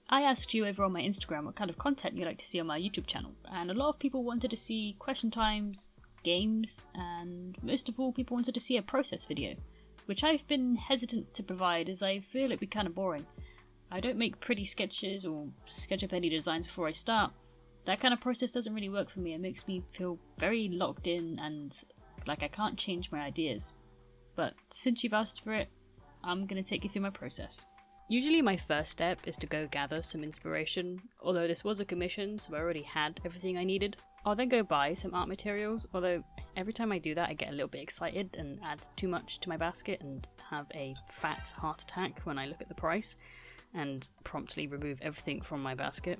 I asked you over on my Instagram what kind of content you'd like to see on my YouTube channel, and a lot of people wanted to see question times, games, and most of all people wanted to see a process video, which I've been hesitant to provide as I feel it'd be kind of boring. I don't make pretty sketches or sketch up any designs before I start. That kind of process doesn't really work for me. It makes me feel very locked in and like I can't change my ideas. But since you've asked for it, I'm going to take you through my process. Usually my first step is to go gather some inspiration, although this was a commission so I already had everything I needed. I'll then go buy some art materials, although every time I do that I get a little bit excited and add too much to my basket and have a fat heart attack when I look at the price and promptly remove everything from my basket.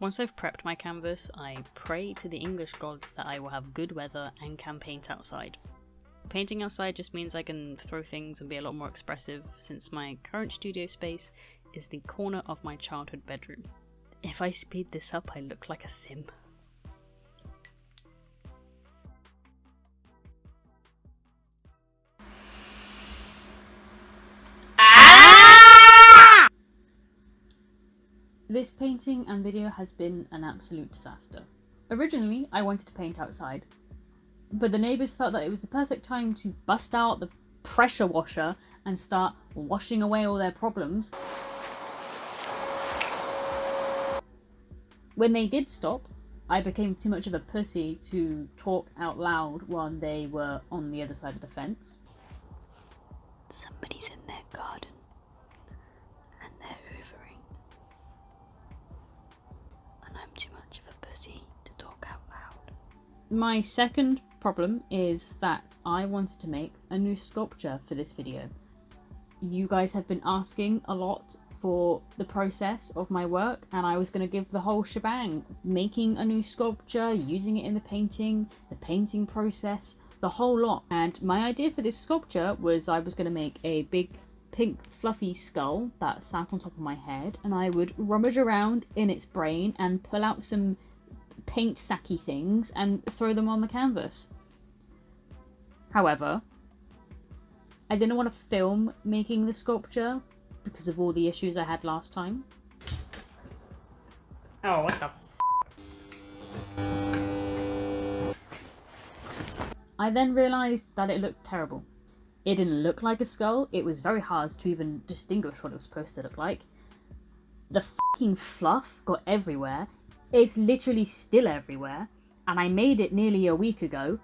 Once I've prepped my canvas, I pray to the English gods that I will have good weather and can paint outside. Painting outside just means I can throw things and be a lot more expressive, since my current studio space is the corner of my childhood bedroom. If I speed this up, I look like a sim. This painting and video has been an absolute disaster. Originally, I wanted to paint outside, but the neighbours felt that it was the perfect time to bust out the pressure washer and start washing away all their problems. When they did stop, I became too much of a pussy to talk out loud while they were on the other side of the fence. Somebody's in their garden and they're hoovering. And I'm too much of a pussy to talk out loud. My second problem is that I wanted to make a new sculpture for this video. You guys have been asking a lot for the process of my work, and I was going to give the whole shebang. Making a new sculpture, using it in the painting process, the whole lot. And my idea for this sculpture was I was going to make a big pink fluffy skull that sat on top of my head, and I would rummage around in its brain and pull out some paint sacky things and throw them on the canvas. However, I didn't want to film making the sculpture because of all the issues I had last time. Oh, what the f***? I then realised that it looked terrible. It didn't look like a skull, it was very hard to even distinguish what it was supposed to look like. The f***ing fluff got everywhere. It's literally still everywhere, and I made it nearly a week ago.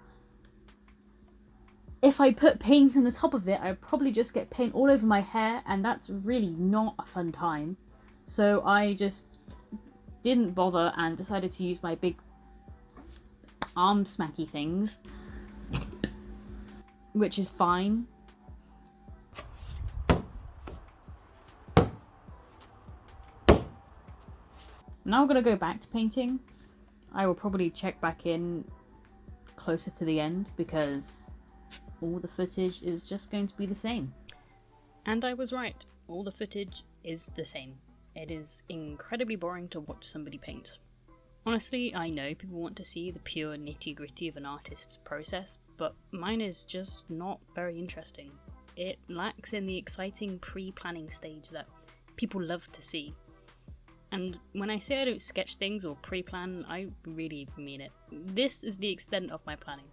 If I put paint on the top of it, I'd probably just get paint all over my hair, and that's really not a fun time. So I just didn't bother and decided to use my big arm smacky things, which is fine. Now I'm going to go back to painting. I will probably check back in closer to the end because all the footage is just going to be the same. And I was right, all the footage is the same. It is incredibly boring to watch somebody paint. Honestly, I know people want to see the pure nitty-gritty of an artist's process, but mine is just not very interesting. It lacks in the exciting pre-planning stage that people love to see. And when I say I don't sketch things or pre-plan, I really mean it. This is the extent of my planning.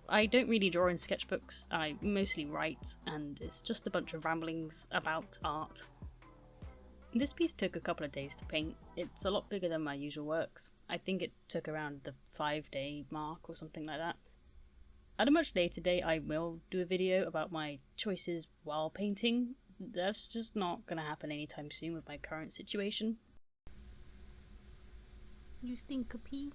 I don't really draw in sketchbooks, I mostly write, and it's just a bunch of ramblings about art. This piece took a couple of days to paint. It's a lot bigger than my usual works. I think it took around the 5-day mark or something like that. At a much later date I will do a video about my choices while painting. That's just not gonna happen anytime soon with my current situation. You stink a pee.